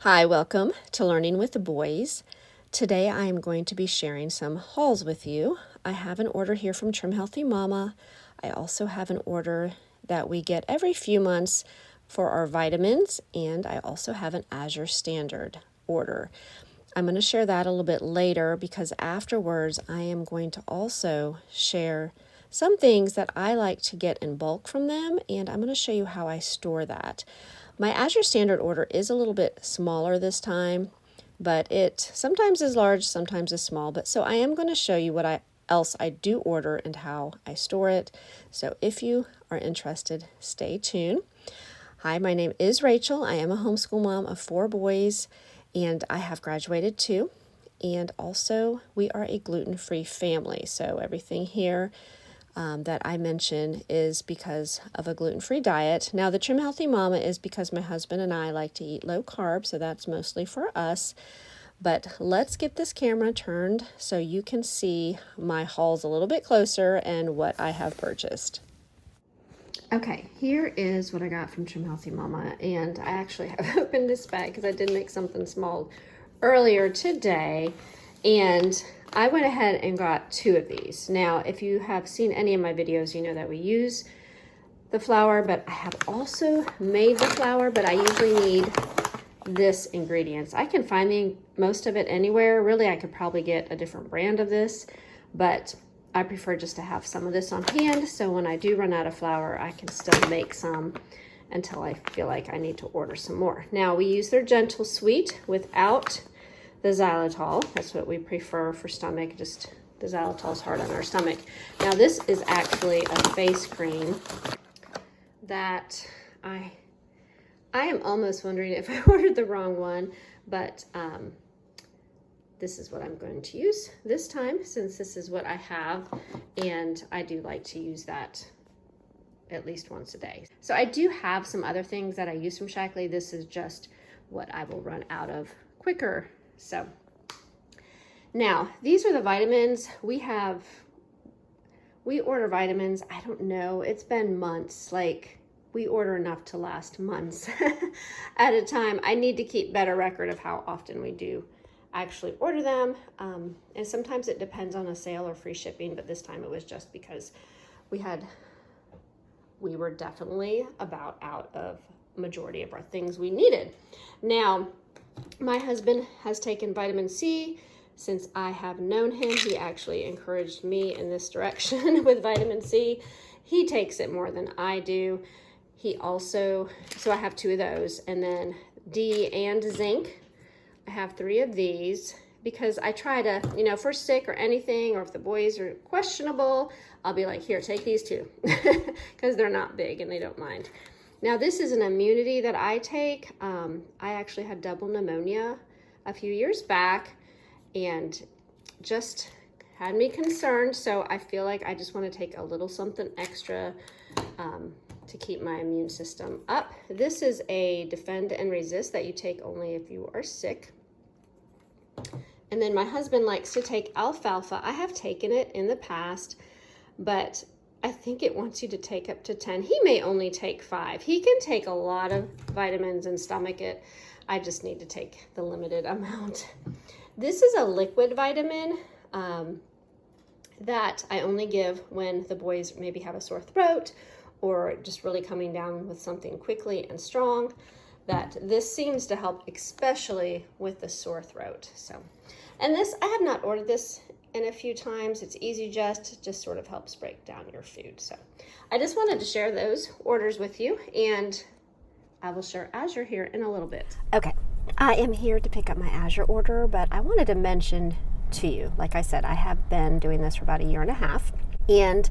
Hi, welcome to Learning with the Boys. Today I am going to be sharing some hauls with you. I have an order here from Trim Healthy Mama. I also have an order that we get every few months for our vitamins, and I also have an Azure Standard order. I'm going to share that a little bit later because afterwards I am going to also share some things that I like to get in bulk from them, and I'm going to show you how I store that. My Azure Standard order is a little bit smaller this time, but it sometimes is large, sometimes is small. But so I am going to show you what else I do order and how I store it. So if you are interested, stay tuned. Hi, my name is Rachel. I am a homeschool mom of 4 boys, and I have graduated too. And also, we are a gluten-free family. So everything here that I mention is because of a gluten-free diet. Now, the Trim Healthy Mama is because my husband and I like to eat low carb, so that's mostly for us. But let's get this camera turned so you can see my hauls a little bit closer and what I have purchased. Okay, here is what I got from Trim Healthy Mama, and I actually have opened this bag because I did make something small earlier today, and I went ahead and got 2 of these. Now, if you have seen any of my videos, you know that we use the flour, but I have also made the flour, but I usually need this ingredients. I can find most of it anywhere. Really, I could probably get a different brand of this, but I prefer just to have some of this on hand, so when I do run out of flour, I can still make some until I feel like I need to order some more. Now, we use their Gentle Sweet without the xylitol. That's what we prefer for stomach. Just the xylitol is hard on our stomach. Now, this is actually a face cream that I am almost wondering if I ordered the wrong one, but this is what I'm going to use this time since this is what I have, and I do like to use that at least once a day. So I do have some other things that I use from Shaklee. This is just what I will run out of quicker. So now these are the vitamins we order vitamins. I don't know, it's been months. Like, we order enough to last months at a time. I need to keep better record of how often we do actually order them, and sometimes it depends on a sale or free shipping, but this time it was just because we were definitely about out of majority of our things we needed. Now, my husband has taken vitamin C since I have known him. He actually encouraged me in this direction with vitamin C. He takes it more than I do. He also, so I have 2 of those, and then D and zinc. I have 3 of these because I try to, if we're sick or anything, or if the boys are questionable, I'll be like, here, take these 2 because they're not big and they don't mind. Now, this is an immunity that I take. I actually had double pneumonia a few years back and just had me concerned. So I feel like I just want to take a little something extra to keep my immune system up. This is a Defend and Resist that you take only if you are sick. And then my husband likes to take alfalfa. I have taken it in the past, but I think it wants you to take up to 10. He may only take 5. He can take a lot of vitamins and stomach it. I just need to take the limited amount. This is a liquid vitamin that I only give when the boys maybe have a sore throat or just really coming down with something quickly and strong. That this seems to help, especially with the sore throat. So, and this, I have not ordered this in a few times. It's easy, just sort of helps break down your food. So I just wanted to share those orders with you, and I will share Azure here in a little bit. Okay, I am here to pick up my Azure order, but I wanted to mention to you, like I said, I have been doing this for about 1.5 years, and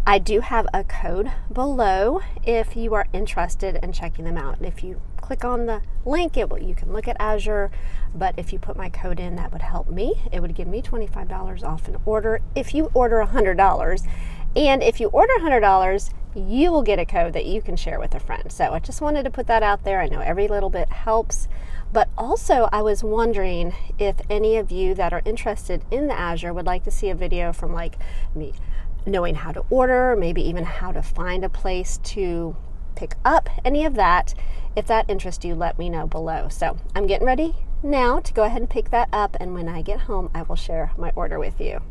I do have a code below if you are interested in checking them out. And if you click on the link, you can look at Azure, but if you put my code in, that would help me. It would give me $25 off an order if you order $100. And if you order $100, you will get a code that you can share with a friend. So I just wanted to put that out there. I know every little bit helps, but also I was wondering if any of you that are interested in the Azure would like to see a video from like me knowing how to order, maybe even how to find a place to pick up any of that. If that interests you, let me know below. So I'm getting ready now to go ahead and pick that up, and when I get home, I will share my order with you.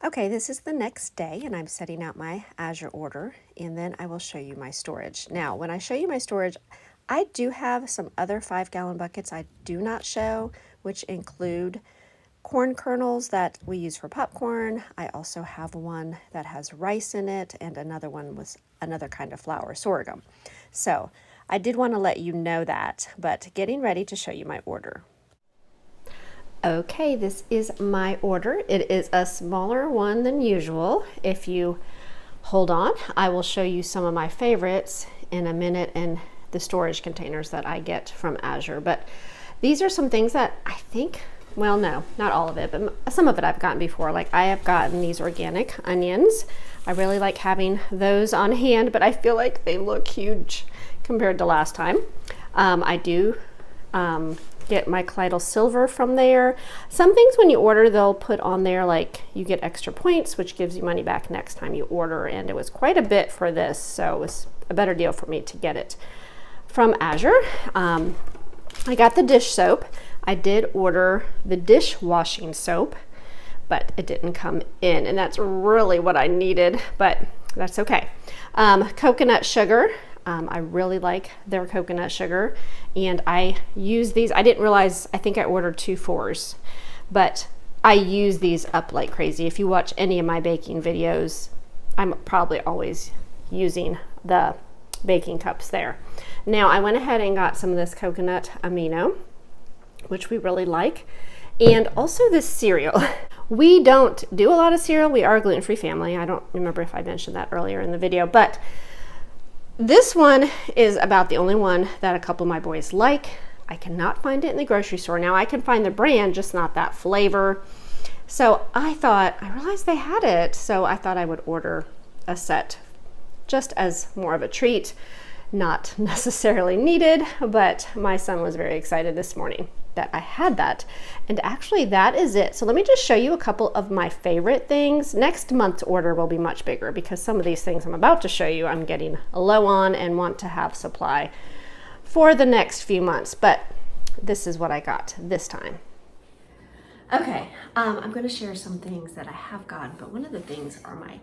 Okay, this is the next day, and I'm setting out my Azure order, and then I will show you my storage. Now, when I show you my storage, I do have some other 5-gallon buckets I do not show, which include corn kernels that we use for popcorn. I also have one that has rice in it, and another one with another kind of flour, sorghum. So I did want to let you know that, but getting ready to show you my order. Okay, this is my order. It is a smaller one than usual. If you hold on, I will show you some of my favorites in a minute and the storage containers that I get from Azure. But these are some things that I think, well, no, not all of it, but some of it I've gotten before. Like I have gotten these organic onions. I really like having those on hand, but I feel like they look huge compared to last time. I do get my colloidal silver from there. Some things when you order, they'll put on there like you get extra points, which gives you money back next time you order. And it was quite a bit for this, so it was a better deal for me to get it from Azure. I got the dish soap. I did order the dishwashing soap, but it didn't come in, and that's really what I needed, but that's okay. Coconut sugar. I really like their coconut sugar, and I use these. I didn't realize, I think I ordered 2 4s, but I use these up like crazy. If you watch any of my baking videos, I'm probably always using the baking cups there. Now I went ahead and got some of this coconut amino, which we really like, and also this cereal. We don't do a lot of cereal. We are a gluten-free family. I don't remember if I mentioned that earlier in the video, but this one is about the only one that a couple of my boys like. I cannot find it in the grocery store. Now I can find the brand, just not that flavor. So I realized they had it, so I thought I would order a set just as more of a treat. Not necessarily needed, but my son was very excited this morning that I had that. And actually that is it. So let me just show you a couple of my favorite things. Next month's order will be much bigger because some of these things I'm about to show you I'm getting low on and want to have supply for the next few months. But this is what I got this time. Okay, I'm going to share some things that I have gotten, but one of the things are my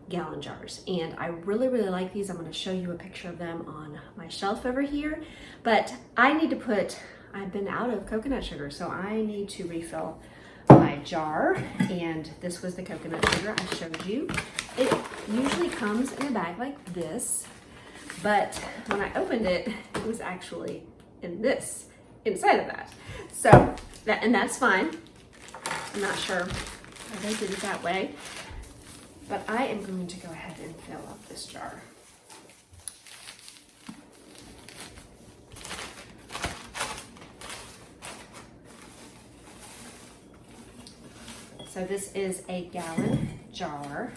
gallon jars, and I really like these. I'm going to show you a picture of them on my shelf over here, but I've been out of coconut sugar, so I need to refill my jar, and this was the coconut sugar I showed you. It usually comes in a bag like this, but when I opened it, it was actually inside of that. So that's fine. I'm not sure why they did it that way, but I am going to go ahead and fill up this jar. So this is a gallon jar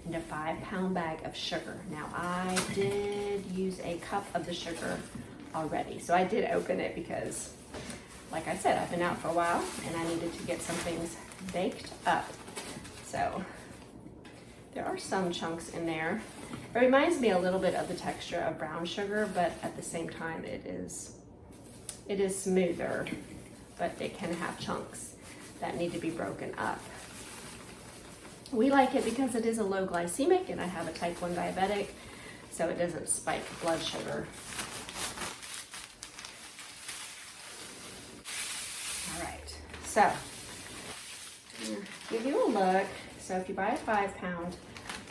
and a 5-pound bag of sugar. Now I did use a cup of the sugar already, so I did open it because, like I said, I've been out for a while and I needed to get some things baked up. So there are some chunks in there. It reminds me a little bit of the texture of brown sugar, but at the same time it is smoother, but it can have chunks that need to be broken up. We like it because it is a low glycemic, and I have a type 1 diabetic, so it doesn't spike blood sugar. All right, so I'm gonna give you a look. So if you buy a 5-pound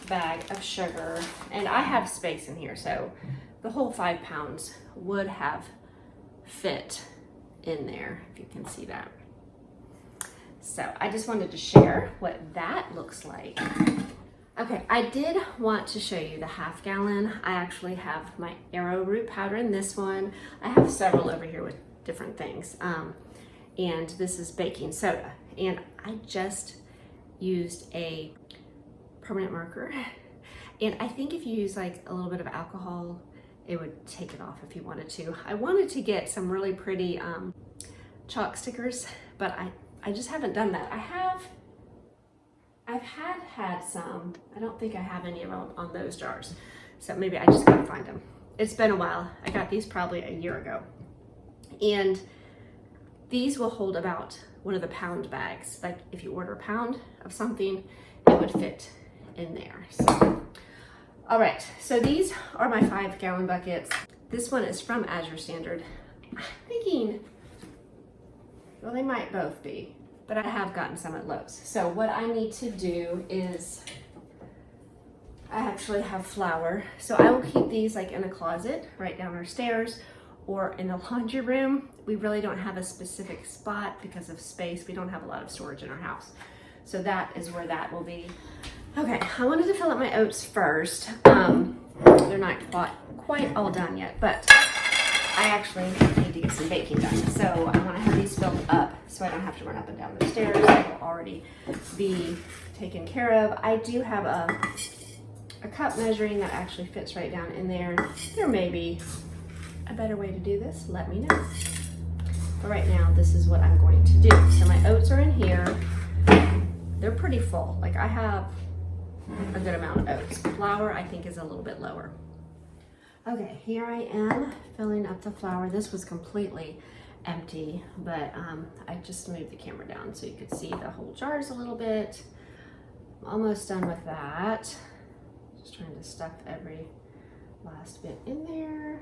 bag of sugar, and I have space in here, so the whole 5 pounds would have fit in there, if you can see that. So I just wanted to share what that looks like. Okay, I did want to show you the 1/2 gallon. I actually have my arrowroot powder in this one. I have several over here with different things. And this is baking soda. And I just used a permanent marker. And I think if you use like a little bit of alcohol, it would take it off if you wanted to. I wanted to get some really pretty chalk stickers, but I just haven't done that. I've had some. I don't think I have any of them on those jars. So maybe I just gotta find them. it's been a while. I got these probably a year ago. And these will hold about one of the pound bags. Like if you order a pound of something, it would fit in there. So, all right, so these are my 5-gallon buckets. This one is from Azure Standard. I'm thinking, well, they might both be, but I have gotten some at Lowe's. So what I need to do is, I actually have flour. So I will keep these like in a closet right down our stairs or in the laundry room. We really don't have a specific spot because of space. We don't have a lot of storage in our house. So that is where that will be. Okay, I wanted to fill up my oats first. They're not quite all done yet, but I actually need to get some baking done. So I want to have these filled up so I don't have to run up and down the stairs. They will already be taken care of. I do have a cup measuring that actually fits right down in there. There may be a better way to do this, let me know. But right now, this is what I'm going to do. So my oats are in here. They're pretty full. Like I have a good amount of oats. Flour, I think, is a little bit lower. Okay, here I am filling up the flour. This was completely empty, but I just moved the camera down so you could see the whole jars a little bit. I'm almost done with that. Just trying to stuff every last bit in there.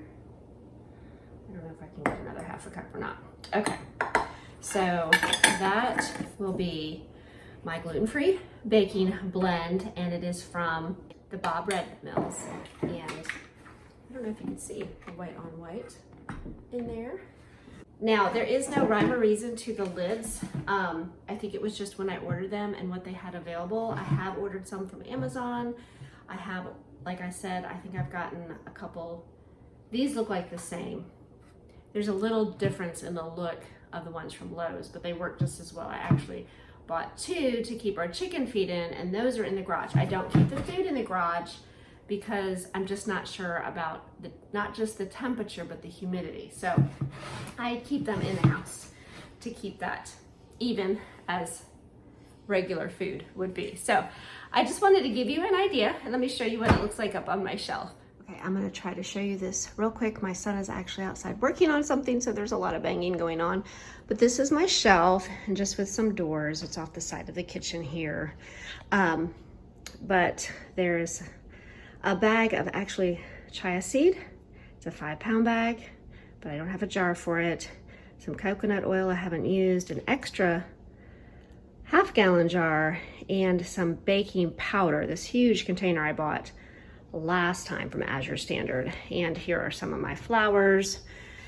I don't know if I can get another half a cup or not. Okay, so that will be my gluten-free baking blend, and it is from the Bob Red Mills. And I don't know if you can see the white on white in there. Now, there is no rhyme or reason to the lids. I think it was just when I ordered them and what they had available. I have ordered some from Amazon. I have, like I said, I think I've gotten a couple. These look like the same. There's a little difference in the look of the ones from Lowe's, but they work just as well. I actually bought 2 to keep our chicken feed in, and those are in the garage. I don't keep the food in the garage because I'm just not sure about not just the temperature, but the humidity. So I keep them in the house to keep that even as regular food would be. So I just wanted to give you an idea, and let me show you what it looks like up on my shelf. Okay, I'm gonna try to show you this real quick. My son is actually outside working on something, so there's a lot of banging going on. But this is my shelf, and just with some doors. It's off the side of the kitchen here. But there's a bag of actually chia seed. It's a 5-pound bag, but I don't have a jar for it. Some coconut oil I haven't used, an extra half-gallon jar, and some baking powder, this huge container I bought last time from Azure Standard. And here are some of my flours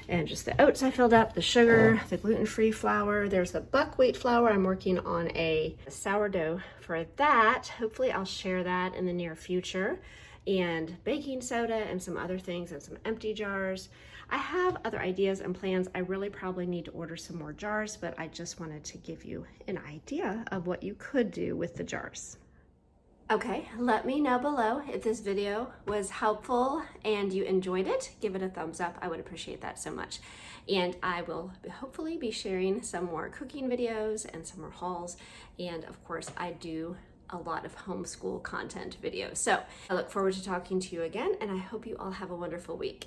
and just the oats I filled up, the sugar, the gluten-free flour. There's the buckwheat flour. I'm working on a sourdough for that. Hopefully I'll share that in the near future. And baking soda and some other things and some empty jars. I have other ideas and plans. I really probably need to order some more jars, but I just wanted to give you an idea of what you could do with the jars. Okay, let me know below if this video was helpful and you enjoyed it. Give it a thumbs up. I would appreciate that so much. And I will hopefully be sharing some more cooking videos and some more hauls. And of course, I do a lot of homeschool content videos. So I look forward to talking to you again, and I hope you all have a wonderful week.